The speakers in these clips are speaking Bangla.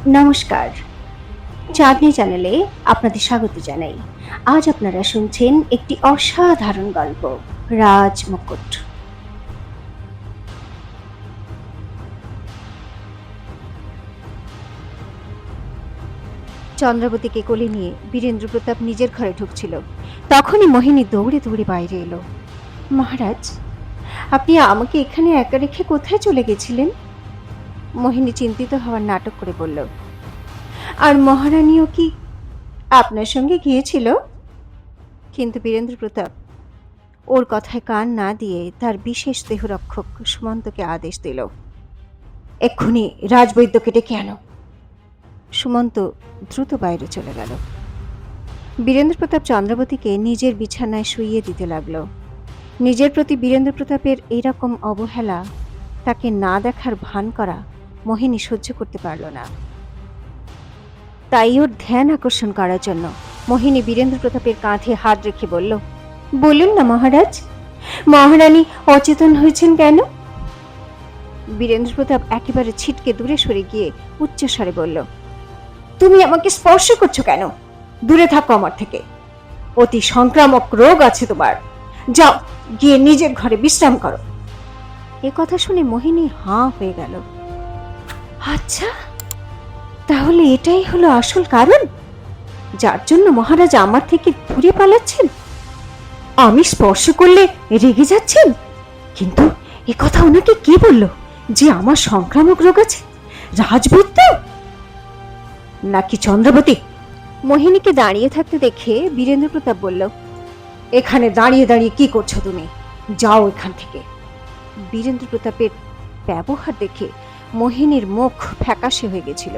নমস্কার। চাঁদনি চ্যানেলে আপনাদের স্বাগত জানাই। আজ আপনারা শুনছেন একটি অসাধারণ গল্প, রাজ মুকুট। চন্দ্রাবতীকে কোলে নিয়ে বীরেন্দ্র প্রতাপ নিজের ঘরে ঢুকছিল। তখনই মোহিনী দৌড়ে দৌড়ে বাইরে এলো। মহারাজ, আপনি আমাকে এখানে একা রেখে কোথায় চলে গেছিলেন? মোহিনী চিন্তিত হওয়ার নাটক করে বলল। আর মহারানীও কি আপনার সঙ্গে গিয়েছিল? কিন্তু বীরেন্দ্র প্রতাপ ওর কথায় কান না দিয়ে তার বিশেষ দেহরক্ষক সুমন্তকে আদেশ দিল, এক্ষুনি রাজবৈদ্যকে ডেকে আনো। সুমন্ত দ্রুত বাইরে চলে গেল। বীরেন্দ্র প্রতাপ চন্দ্রাবতীকে নিজের বিছানায় শুইয়ে দিতে লাগল। নিজের প্রতি বীরেন্দ্র প্রতাপের এইরকম অবহেলা, তাকে না দেখার ভান করা মোহিনী সহ্য করতে পারল না। তাই ওর ধ্যান আকর্ষণ করার জন্য মোহিনী বীরেন্দ্র প্রতাপের কাঁধে হাত রেখে বলল, বলুন না মহারাজ, মহারানী অচেতন হয়েছেন কেন? বীরেন্দ্র প্রতাপ একেবারে ছিটকে দূরে সরে গিয়ে উচ্চস্বরে বলল, তুমি আমাকে স্পর্শ করছো কেন? দূরে থাকো আমার থেকে। অতি সংক্রামক রোগ আছে তোমার। যাও, গিয়ে নিজের ঘরে বিশ্রাম করো। এ কথা শুনে মোহিনী হাঁ হয়ে গেল। আচ্ছা, তাহলে এটাই হলো আসল কারণ, যার জন্য মহারাজ আমার থেকে দূরে পালাচ্ছেন। আমি স্পর্শ করলে রেগে যাচ্ছেন, কিন্তু এ কথা ওনাকে কে বলল যে আমার সংক্রামক রোগ আছে? রাজবৈদ্য নাকি চন্দ্রাবতী? মোহিনীকে দাঁড়িয়ে থাকতে দেখে বীরেন্দ্র প্রতাপ বলল, এখানে দাঁড়িয়ে দাঁড়িয়ে কি করছো তুমি? যাও এখান থেকে। বীরেন্দ্র প্রতাপের ব্যবহার দেখে মোহিনীর মুখ ফ্যাকাশে হয়ে গেছিল।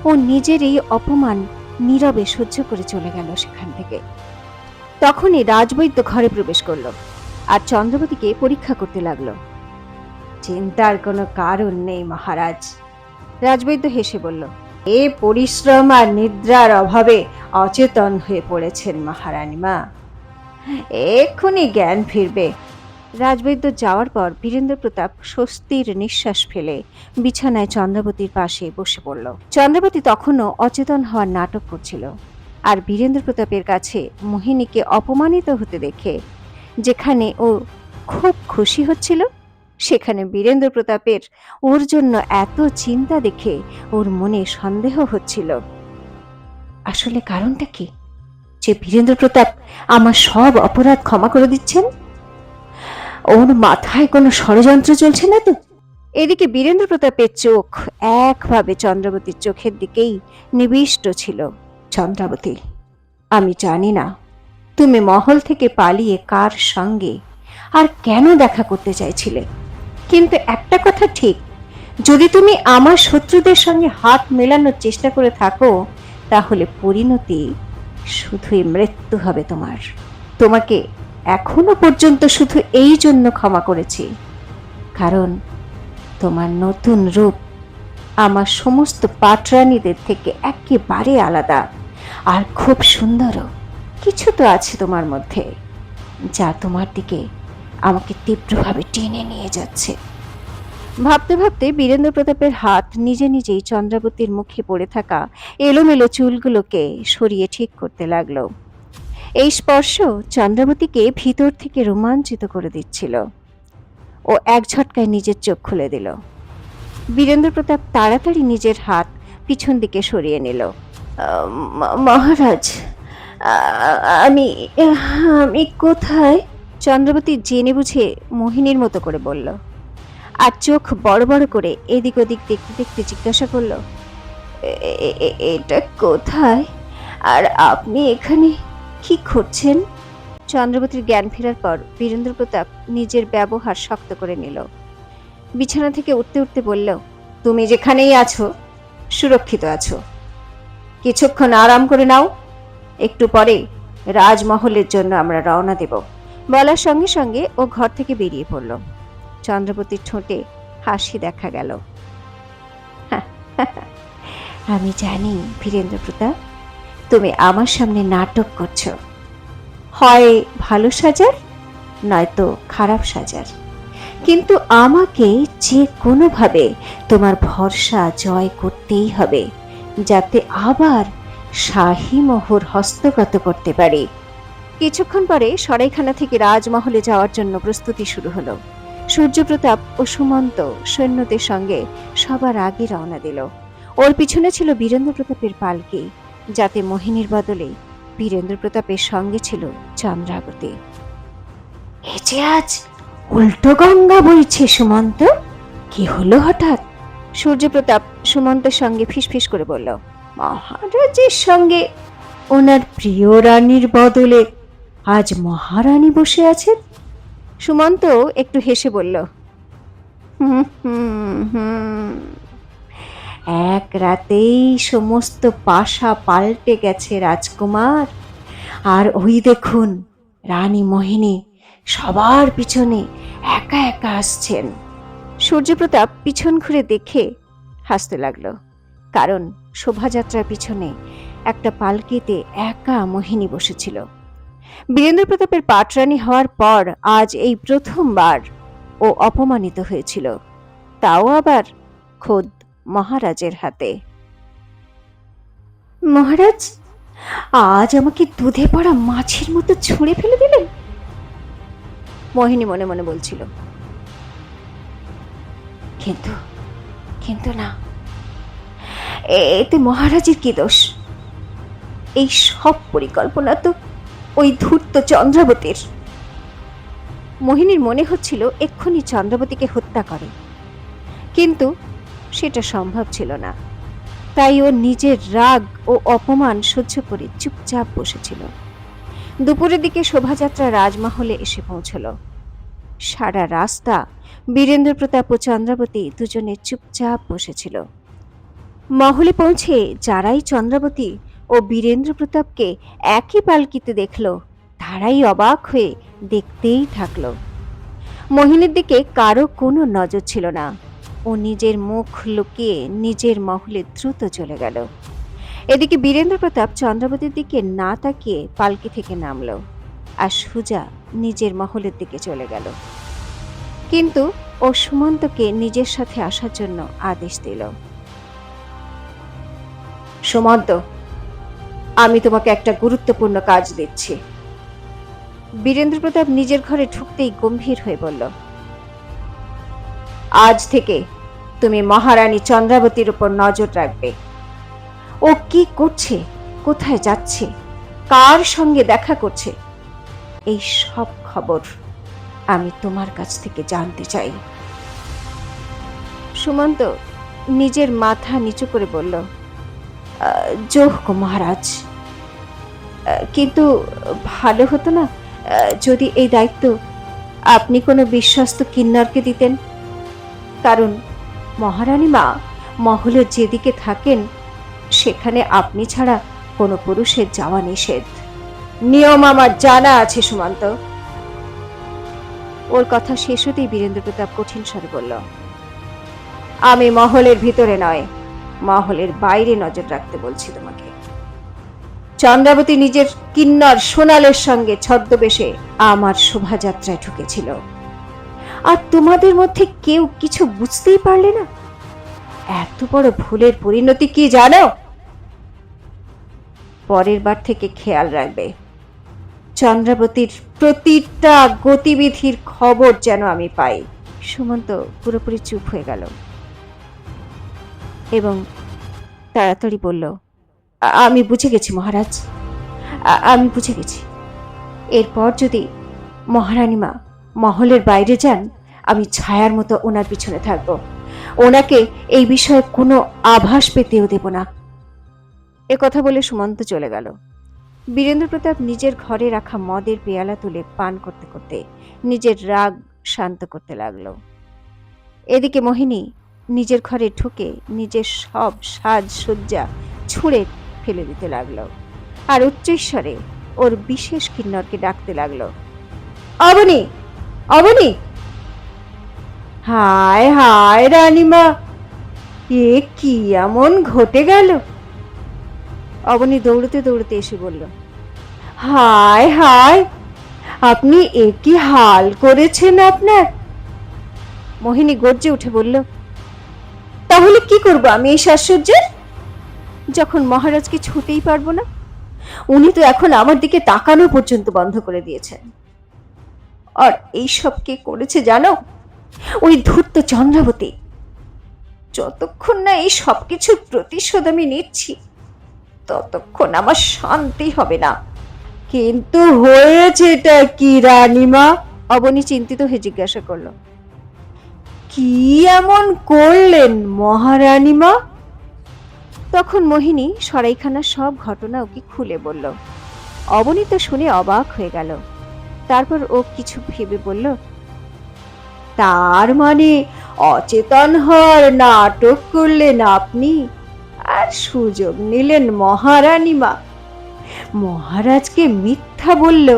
ও নিজের এই অপমান নীরবে সহ্য করে চলে গেল সেখান থেকে। তখনই রাজবৈদ্য ঘরে প্রবেশ করল আর চন্দ্রাবতীকে পরীক্ষা করতে লাগলো। চিন্তার কোনো কারণ নেই মহারাজ, রাজবৈদ্য হেসে বলল। এ পরিশ্রম আর নিদ্রার অভাবে অচেতন হয়ে পড়েছেন মহারানী মা, এক্ষুনি জ্ঞান ফিরবে। রাজবৈদ্য যাওয়ার পর বীরেন্দ্র প্রতাপ স্বস্তির নিঃশ্বাস ফেলে বিছানায় চন্দ্রাবতীর পাশে বসে পড়ল। চন্দ্রাবতী তখনও অচেতন হওয়ার নাটক করছিল, আর বীরেন্দ্র প্রতাপের কাছে মোহিনীকে অপমানিত হতে দেখে যেখানে ও খুব খুশি হচ্ছিল, সেখানে বীরেন্দ্র প্রতাপের ওর জন্য এত চিন্তা দেখে ওর মনে সন্দেহ হচ্ছিল। আসলে কারণটা কি যে বীরেন্দ্র প্রতাপ আমার সব অপরাধ ক্ষমা করে দিচ্ছেন? ওর মাথায় কোনো ষড়যন্ত্র চলছে না তো? এদিকে বীরেন্দ্র প্রতাপের চোখ একভাবে চন্দ্রাবতীর চোখের দিকেই নিবিষ্ট ছিল। চন্দ্রাবতী, আমি জানি না তুমি মহল থেকে পালিয়ে কার সঙ্গে আর কেন দেখা করতে চাইছিলে, কিন্তু একটা কথা ঠিক, যদি তুমি আমার শত্রুদের সঙ্গে হাত মেলানোর চেষ্টা করে থাকো, তাহলে পরিণতি শুধুই মৃত্যু হবে তোমার। তোমাকে এখনো পর্যন্ত শুধু এই জন্য ক্ষমা করেছি কারণ তোমার নতুন রূপ আমার সমস্ত পাটরানীদের থেকে একেবারে আলাদা, আর খুব সুন্দরও। কিছু তো আছে তোমার মধ্যে যা তোমার দিকে আমাকে তীব্রভাবে টেনে নিয়ে যাচ্ছে। ভাবতে ভাবতে বীরেন্দ্র প্রতাপের হাত নিজে নিজেই চন্দ্রাবতীর মুখে পড়ে থাকা এলোমেলো চুলগুলোকে সরিয়ে ঠিক করতে লাগলো। এই স্পর্শ চন্দ্রাবতীকে ভিতর থেকে রোমাঞ্চিত করে দিচ্ছিল। ও এক ঝটকায় নিজের চোখ খুলে দিল। বীরেন্দ্র প্রতাপ তাড়াতাড়ি নিজের হাত পিছন দিকে সরিয়ে নিল। মহারাজ, আমি আমি কোথায়? চন্দ্রাবতী জেনে বুঝে মোহিনীর মতো করে বলল, আর চোখ বড় বড় করে এদিক ওদিক দেখতে দেখতে জিজ্ঞাসা করলো, এটা কোথায়? আর আপনি এখানে কি করছেন? চন্দ্রাবতীর জ্ঞান ফেরার পর বীরেন্দ্র প্রতাপ নিজের ব্যবহার শক্ত করে নিল। বিছানা থেকে উঠতে উঠতে বলল, তুমি যেখানেই আছো সুরক্ষিত আছো, কিছুক্ষণ আরাম করে নাও, একটু পরে রাজমহলের জন্য আমরা রওনা দেব। বলার সঙ্গে সঙ্গে ও ঘর থেকে বেরিয়ে পড়ল। চন্দ্রাবতীর ঠোঁটে হাসি দেখা গেল। আমি জানি বীরেন্দ্র প্রতাপ, তুমি আমার সামনে নাটক করছো, হয় ভালো সাজার নয়তো খারাপ সাজার, কিন্তু আমাকে যে কোনোভাবে তোমার ভরসা জয় করতেই হবে, যাতে আবার শাহী মোহর হস্তগত করতে পারে। কিছুক্ষণ পরে সরাইখানা থেকে রাজমহলে যাওয়ার জন্য প্রস্তুতি শুরু হলো। সূর্যপ্রতাপ ও সুমন্ত সৈন্যদের সঙ্গে সবার আগে রওনা দিল। ওর পিছনে ছিল বীরেন্দ্র প্রতাপের পালকি, যাতে মোহিনীর বদলে বীরেন্দ্র প্রতাপের সঙ্গে ছিল চন্দ্রাবতী। এ যে আজ উল্টো গঙ্গা বইছে সুমন্ত, কি হলো হঠাৎ? সূর্যপ্রতাপ সুমন্তের সঙ্গে ফিসফিস করে বলল, মহারাজের সঙ্গে ওনার প্রিয় রানীর বদলে আজ মহারানী বসে আছেন। সুমন্ত একটু হেসে বলল, হুম হুম হুম, এক রাতেই সমস্ত পাশা পাল্টে গেছে রাজকুমার। আর ওই দেখুন, রানী মোহিনী সবার পিছনে একা একা আসছেন। সূর্যপ্রতাপ পিছন ঘুরে দেখে হাসতে লাগলো, কারণ শোভাযাত্রার পিছনে একটা পালকিতে একা মোহিনী বসেছিল। বীরেন্দ্র প্রতাপের পাটরানী হওয়ার পর আজ এই প্রথমবার ও অপমানিত হয়েছিল, তাও আবার খোদ মহারাজের হাতে। মহারাজ, আজ আমাকে দুধে পড়া মাছের মতো ছুঁড়ে ফেলে দিলেন, মোহিনী মনে মনে বলছিল। কিন্তু কিন্তু না, এতে মহারাজের কি দোষ? এই সব পরিকল্পনা তো ওই ধূর্ত চন্দ্রাবতীর। মোহিনীর মনে হচ্ছিল এক্ষুনি চন্দ্রাবতীকে হত্যা করে, কিন্তু সেটা সম্ভব ছিল না। তাই ও নিজের রাগ ও অপমান সহ্য করে চুপচাপ বসেছিল। দুপুরের দিকে শোভাযাত্রা রাজমহলে এসে পৌঁছল। সারা রাস্তা বীরেন্দ্র প্রতাপ ও চন্দ্রাবতী দুজনে চুপচাপ বসেছিল। মহলে পৌঁছে যারাই চন্দ্রাবতী ও বীরেন্দ্র প্রতাপকে একই পালকিতে দেখল, তারাই অবাক হয়ে দেখতেই থাকলো। মোহিনীর দিকে কারো কোনো নজর ছিল না। ও নিজের মুখ লুকিয়ে নিজের মহলে দ্রুত চলে গেল। এদিকে বীরেন্দ্র প্রতাপ চন্দ্রাবতীর দিকে না তাকিয়ে পালকি থেকে নামলো আর সোজা নিজের মহলের দিকে চলে গেল। কিন্তু ও সুমন্তকে নিজের সাথে আসার জন্য আদেশ দিল। সুমন্ত, আমি তোমাকে একটা গুরুত্বপূর্ণ কাজ দিচ্ছি। বীরেন্দ্র প্রতাপ নিজের ঘরে ঢুকতেই গম্ভীর হয়ে বলল, আজ থেকে তুমি মহারানী চন্দ্রাবতীর উপর নজর রাখবে। ও কি করছে, কোথায় যাচ্ছে, কার সঙ্গে দেখা করছে, এই সব খবর আমি তোমার কাছ থেকে জানতে চাই। সুমন্ত নিজের মাথা নিচু করে বলল, জোহ গো মহারাজ, কিন্তু ভালো হতো না যদি এই দায়িত্ব আপনি কোনো বিশ্বস্ত কিন্নরকে দিতেন। কারণ মহারানী মা মহলের যেদিকে থাকেন সেখানে আপনি ছাড়া কোনো পুরুষের যাওয়া নিষেধ। নিয়ম আমার জানা আছে সুমন্ত। ওর কথা শেষ হতেই বীরেন্দ্র প্রতাপ কঠিন স্বরে বলল, আমি মহলের ভিতরে নয়, মহলের বাইরে নজর রাখতে বলছি তোমাকে। চন্দ্রাবতী নিজের কিন্নর সোনালের সঙ্গে ছদ্মবেশে আমার শোভাযাত্রায় ঢুকেছিল, আর তোমাদের মধ্যে কেউ কিছু বুঝতেই পারলে না। এত বড় ভুলের পরিণতি কি জানো? পরের বার থেকে খেয়াল রাখবে, চন্দ্রাবতীর প্রতিটা গতিবিধির খবর যেন আমি পাই। সুমন্ত পুরোপুরি চুপ হয়ে গেল এবং তাড়াতাড়ি বলল, আমি বুঝে গেছি মহারাজ, আমি বুঝে গেছি। এরপর যদি মহারানী মা মহলের বাইরে যান, আমি ছায়ার মতো ওনার পিছনে থাকব, ওনাকে এই বিষয়ে কোনো আভাস পেতেও দেব না। এ কথা বলে সুমন্ত চলে গেল। বীরেন্দ্র প্রতাপ নিজের ঘরে রাখা মদের পেয়ালা তুলে পান করতে করতে নিজের রাগ শান্ত করতে লাগলো। এদিকে মোহিনী নিজের ঘরে ঢুকে নিজের সব সাজসজ্জা ছুঁড়ে ফেলে দিতে লাগলো আর উচ্চস্বরে ওর বিশেষ কিন্নরকে ডাকতে লাগলো, অবনী, অবনী। হায় হায় রানীমা, এ কি এমন ঘটে গেল? অবনী দৌড়তে দৌড়তে এসে বলল, হায় হায়, আপনি এ কি হাল করেছেন আপনার? মোহিনী গর্জে উঠে বলল, তাহলে কি করব আমি এই সাজসজ্জার? যখন মহারাজকে ছুতেই পারবো না? উনি তো এখন আমার দিকে তাকানো পর্যন্ত বন্ধ করে দিয়েছেন। আর এইসব কে করেছে জানো? ওই ধূর্ত চন্দ্রাবতী। যতক্ষণ না এই সবকিছুর প্রতিশোধ আমি নিচ্ছি, ততক্ষণ আমার শান্তি হবে না। কিন্তু হয়েছেটা কি রানীমা? অবনী চিন্তিত হয়ে জিজ্ঞাসা করল। কি এমন করলেন মহারানীমা? তখন মোহিনী সরাইখানার সব ঘটনা ওকে খুলে বলল। অবনী তো শুনে অবাক হয়ে গেল। তারপর ও কিছু ভেবে বলল, তার মানে অচেতন হওয়ার নাটক করলেন আপনি, আর সুযোগ নিলেন মহারানীমা। মহারাজকে মিথ্যা বলল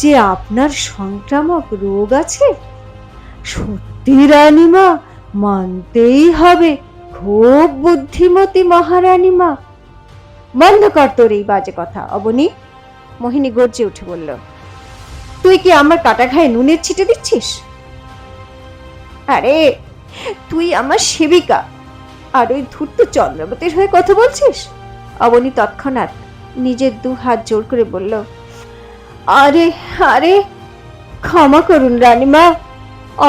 যে আপনার সংক্রামক রোগ আছে। সত্যি রানীমা, মানতেই হবে খুব বুদ্ধিমতী মহারানীমা। বন্ধ কর তোর এই বাজে কথা অবনী, মোহিনী গর্জে উঠে বলল। তুই কি আমার কাটা ঘায়ে নুনের ছিটে দিচ্ছিস? আরে তুই আমার সেবিকা, আর ওই ধূর্ত চন্দ্রাবতীর হয়ে কথা বলছিস? অবনী তৎক্ষণাৎ নিজের 2 হাত জোর করে বলল, আরে আরে ক্ষমা করুন রানীমা,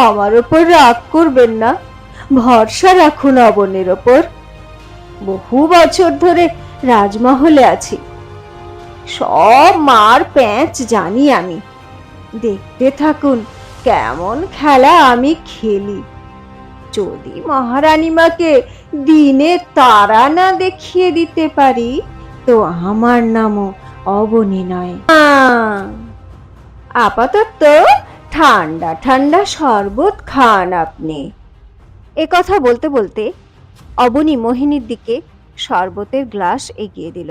আমার ওপর রাগ করবেন না, ভরসা রাখুন অবনীর ওপর। বহু বছর ধরে রাজমহলে আছি, সব মার প্যাঁচ জানি আমি। দেখতে থাকুন কেমন খেলা আমি খেলি। যদি মহারানীমাকে দিনে তারা না দেখিয়ে দিতে পারি, তো আমার নামও অবনী নয়। আপাতত ঠান্ডা ঠান্ডা শরবত খান আপনি। এ কথা বলতে বলতে অবনী মোহিনীর দিকে শরবতের গ্লাস এগিয়ে দিল,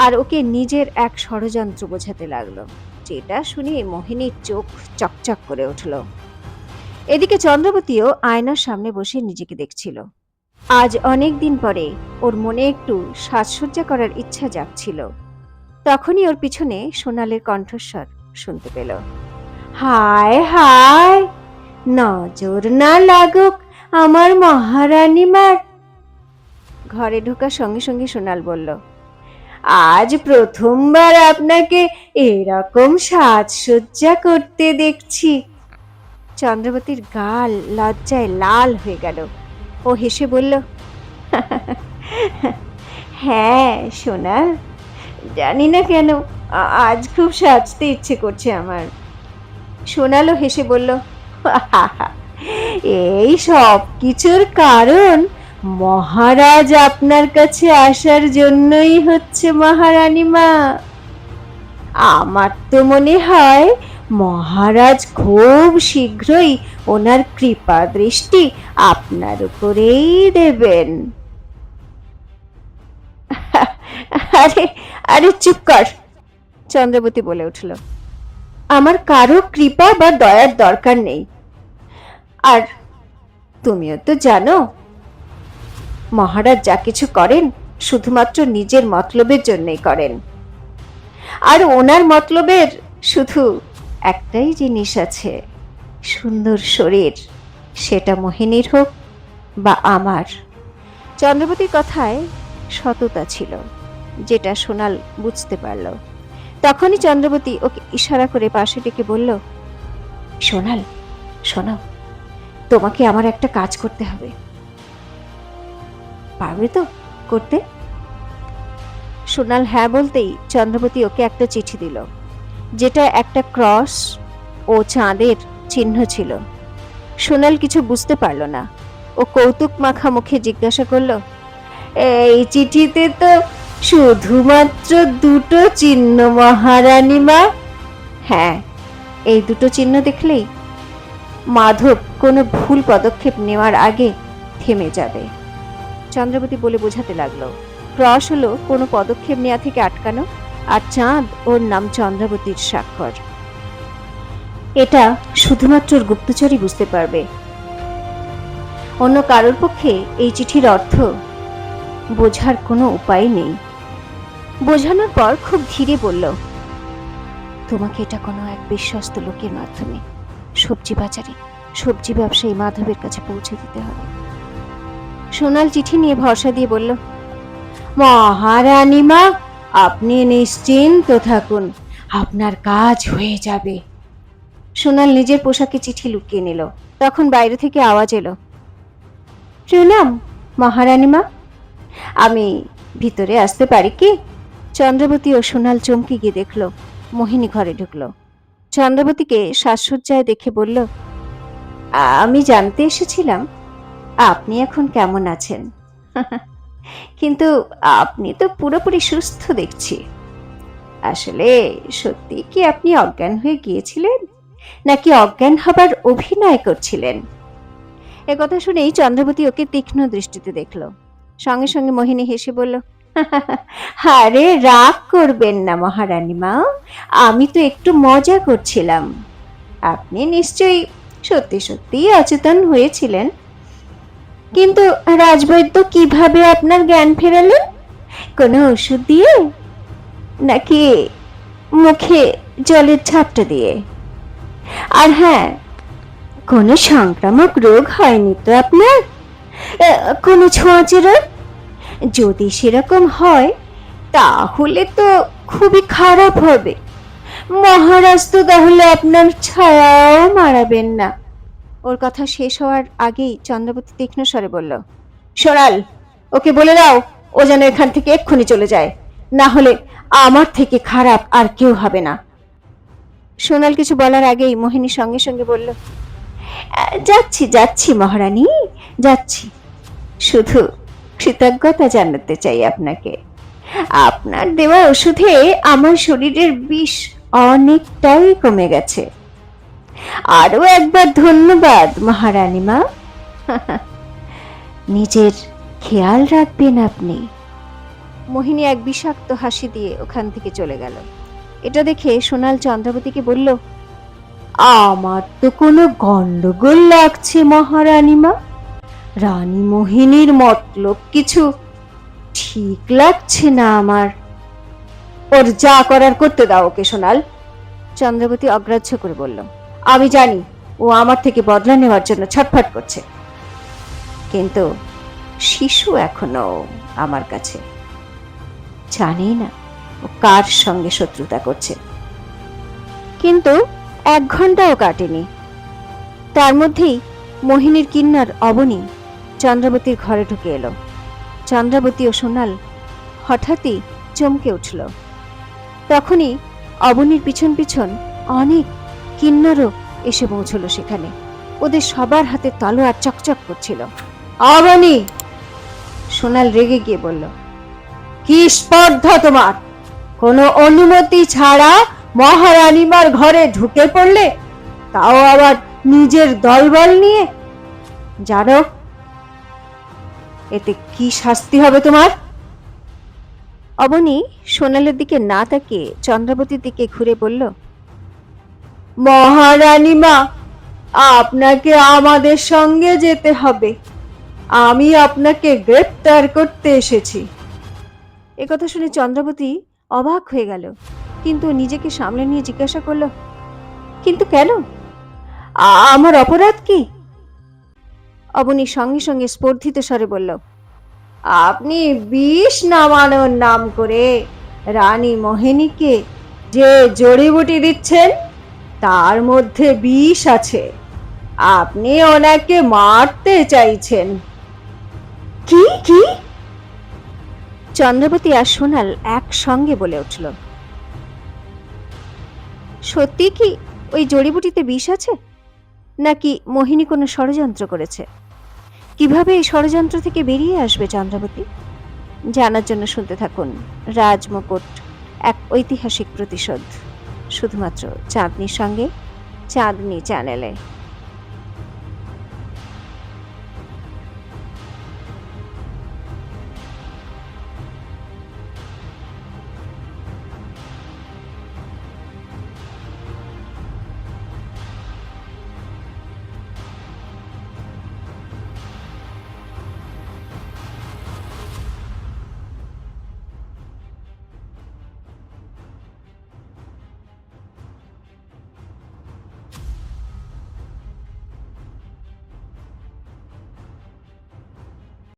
আর ওকে নিজের এক ষড়যন্ত্র বোঝাতে লাগলো, যেটা শুনে মোহিনীর চোখ চকচক করে উঠল। এদিকে চন্দ্রাবতীও আয়নার সামনে বসে নিজেকে দেখছিল। আজ অনেক দিন পরে ওর মনে একটু সাজসজ্জা করার ইচ্ছা জাগছিল। তখনই ওর পিছনে সোনালের কণ্ঠস্বর শুনতে পেল। হায় হায়, নজর না লাগুক আমার মহারানীমার। ঘরে ঢোকার সঙ্গে সঙ্গে সোনাল বলল, আজ প্রথমবার আপনাকে এরকম সাজসজ্জা করতে দেখছি। চন্দ্রাবতীর গাল লজ্জায় লাল হয়ে গেল। ও হেসে বলল, হ্যাঁ সোনাল, জানি না কেন আজ খুব সাজতে ইচ্ছে করছে আমার। সোনালও হেসে বলল, এই সব কিছুর কারণ মহারাজ আপনার কাছে আসার জন্যই হচ্ছে মহারানীমা। আমার তো মনে হয় মহারাজ খুব শীঘ্রই ওনার কৃপা দৃষ্টি আপনার উপরেই দেবেন। আরে আরে চুপ কর, চন্দ্রাবতী বলে উঠল। আমার কারো কৃপা বা দয়ার দরকার নেই। আর তুমিও তো জানো, মহারাজ যা কিছু করেন শুধুমাত্র নিজের মতলবের জন্যই করেন। আর ওনার মতলবের শুধু একটাই জিনিস আছে, সুন্দর শরীর, সেটা মোহিনীর হোক বা আমার। চন্দ্রাবতীর কথায় সততা ছিল, যেটা সোনাল বুঝতে পারল। তখনই চন্দ্রাবতী ওকে ইশারা করে পাশে ডেকে বলল, সোনাল শোনো, তোমাকে আমার একটা কাজ করতে হবে। পারবে তো করতে? সোনাল হ্যাঁ বলতেই চন্দ্রাবতী ওকে একটা চিঠি দিল, যেটা একটা ক্রস ও চাঁদের চিহ্ন ছিল। সোনাল কিছু বুঝতে পারল না। ও কৌতুক মাখা মুখে জিজ্ঞাসা করল, এই চিঠিতে তো শুধুমাত্র 2টো চিহ্ন মহারানীমা। হ্যাঁ, এই 2টো চিহ্ন দেখলেই মাধব কোনো ভুল পদক্ষেপ নেওয়ার আগে থেমে যাবে। চন্দ্রাবতী বলে বোঝাতে লাগলো, ক্রস হলো কোনো পদক্ষেপ নেওয়া থেকে আটকানো, আর চাঁদ ওর নাম চন্দ্রাবতীর স্বাক্ষর। এটা শুধুমাত্র গুপ্তচরই বুঝতে পারবে। অন্য কারোর পক্ষে এই চিঠির অর্থ বোঝার কোনো উপায় নেই। বোঝানোর পর খুব ধীরে বলল, তোমাকে এটা কোনো এক বিশ্বস্ত লোকের মাধ্যমে সবজি বাজারে সবজি ব্যবসায়ী মাধবের কাছে পৌঁছে দিতে হবে। সোনাল চিঠি নিয়ে ভরসা দিয়ে বলল, মহারানী মা, আপনি নিশ্চিন্ত থাকুন, আপনার কাজ হয়ে যাবে। সোনাল নিজের পোশাকে চিঠি লুকিয়ে নিল। তখন বাইরে থেকে আওয়াজ এলো, প্রণাম মহারানী মা, আমি ভিতরে আসতে পারি কি? চন্দ্রবতী ও সোনাল চমকে গিয়ে দেখল মোহিনী ঘরে ঢুকলো। চন্দ্রবতীকে সাজসজ্জায় দেখে বলল, আমি জানতে এসেছিলাম আপনি এখন কেমন আছেন। কিন্তু আপনি তো পুরোপুরি সুস্থ দেখছি। আসলে সত্যি কি আপনি অজ্ঞান হয়ে গিয়েছিলেন, নাকি অজ্ঞান হবার অভিনয় করছিলেন? একথা শুনেই চন্দ্রবতী ওকে তীক্ষ্ণ দৃষ্টিতে দেখল। সঙ্গে সঙ্গে মোহিনী হেসে বলল, আরে রাগ করবেন না মহারানী মা, আমি তো একটু মজা করছিলাম। আপনি নিশ্চয়ই সত্যি সত্যি অচেতন হয়েছিলেন। কিন্তু রাজবৈদ্য কিভাবে আপনার জ্ঞান ফেরালেন? কোনো ওষুধ দিয়ে, নাকি মুখে জলের ঝাপটা দিয়ে? আর হ্যাঁ, কোনো সংক্রামক রোগ হয়নি তো আপনার? কোনো ছোঁয়াচে রোগ? যদি সেরকম হয় তাহলে তো খুবই খারাপ হবে। মহারাজ তো তাহলে আপনার ছায়াও মারাবেন না। ওর কথা শেষ হওয়ার আগেই চন্দ্রবতী তীক্ষ্ণ স্বরে বলল, সোনাল, ওকে বলে দাও ও যেন এখান থেকে এক্ষুনি চলে যায়, না হলে আমার থেকে খারাপ আর কেউ হবে না। সোনাল কিছু বলার আগেই মোহিনী সঙ্গে সঙ্গে বলল, যাচ্ছি যাচ্ছি মহারানী, যাচ্ছি। শুধু কৃতজ্ঞতা জানাতে চাই আপনাকে। আপনার দেওয়া ওষুধে আমার শরীরের বিষ অনেকটাই কমে গেছে। আরো একবার ধন্যবাদ মহারানী মা। নিজের খেয়াল রাখবেন আপনি। মোহিনী এক বিষাক্ত হাসি দিয়ে ওখান থেকে চলে গেল। এটা দেখে সোনাল চন্দ্রবতীকে বলল, আমার তো কোনো গন্ডগোল লাগছে মহারানী মা। রানী মোহিনীর মতলব কিছু ঠিক লাগছে না আমার। ওর যা করার করতে দাও ওকে সোনাল। চন্দ্রবতী অগ্রাহ্য করে বলল, আমি জানি ও আমার থেকে বদলা নেওয়ার জন্য ছটফট করছে, কিন্তু শিশু এখনো আমার কাছে। জানি না ও কার সঙ্গে শত্রুতা করছে। কিন্তু 1 ঘন্টাও কাটেনি, তার মধ্যেই মোহিনীর কিন্নর অবনী চন্দ্রবতীর ঘরে ঢুকে এলো। চন্দ্রবতী ও সোনাল হঠাৎই চমকে উঠল। তখনই অবনীর পিছন পিছন অনেক কিন্নরও এসে পৌঁছলো সেখানে। ওদের সবার হাতে তলোয়ার চকচক করছিল। অবনী! সোনাল রেগে গিয়ে বলল, কি স্পর্ধা তোমার? কোনো অনুমতি ছাড়া মহারানীমার ঘরে ঢুকে পড়লে, তাও আবার নিজের দলবল নিয়ে। জানো এতে কি শাস্তি হবে তোমার? অবনী সোনালের দিকে না তাকিয়ে চন্দ্রবতীর দিকে ঘুরে বলল, মহারানী মা, আপনাকে আমাদের সঙ্গে যেতে হবে। আমি আপনাকে গ্রেফতার করতে এসেছি। একথা শুনে চন্দ্রবতী অবাক হয়ে গেল, কিন্তু নিজেকে সামলে নিয়ে জিজ্ঞাসা করল, কিন্তু কেন? আমার অপরাধ কি? অবনী সঙ্গে সঙ্গে স্পর্ধিত স্বরে বলল, আপনি বিষ নামানোর নাম করে রানী মোহিনীকে যে জড়িবুটি দিচ্ছেন তার মধ্যে বিষ আছে। আপনি ওনাকে মারতে চাইছেন। কি কি? চন্দ্রবতী আর সোনাল একসঙ্গে বলে উঠল, সত্যি কি ওই জড়িবুটিতে বিষ আছে, নাকি মোহিনী কোনো ষড়যন্ত্র করেছে? কিভাবে এই ষড়যন্ত্র থেকে বেরিয়ে আসবে চন্দ্রবতী? জানার জন্য শুনতে থাকুন রাজমুকুট, এক ঐতিহাসিক প্রতিশোধ, শুধুমাত্র চাঁদনির সঙ্গে চাঁদনি চ্যানেলে।